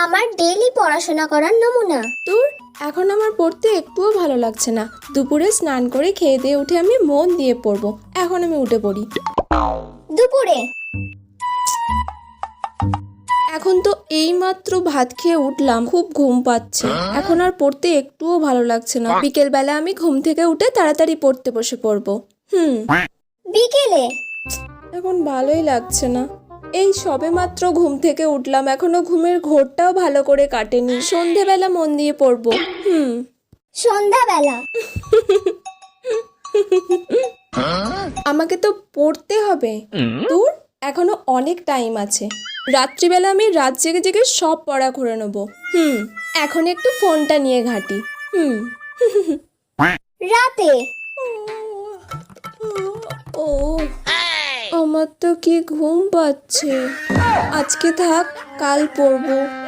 আমার ডেইলি পড়াশোনা করার নমুনা। তোর এখন আমার পড়তে একটুও ভালো লাগছে না। দুপুরে স্নান করে খেয়ে দিয়ে উঠে আমি মন দিয়ে পড়বো। এখন আমি উঠে পড়ি। দুপুরে এখন তো এইমাত্র ভাত খেয়ে উঠলাম, খুব ঘুম পাচ্ছে। এখন আর পড়তে একটুও ভালো লাগছে না। বিকেলবেলা আমি ঘুম থেকে উঠে তাড়াতাড়ি পড়তে বসে পড়বো। বিকেলে এখন ভালোই লাগছে না। এই সবে মাত্র ঘুম থেকে উঠলাম, এখনো ঘুমের ঘোরটাও ভালো করে কাটেনি। সন্ধেবেলা মন দিয়ে পড়বো। সন্ধ্যাবেলা আমাকে তো পড়তে হবে। তোর এখনো অনেক টাইম আছে। রাত্রিবেলা আমি রাত জেগে জেগে সব পড়া করে নেবো। এখন একটু ফোনটা নিয়ে ঘাঁটি। রাতে ও আমার তো কি ঘুম পাচ্ছে। আজকে থাক, কাল পড়বো।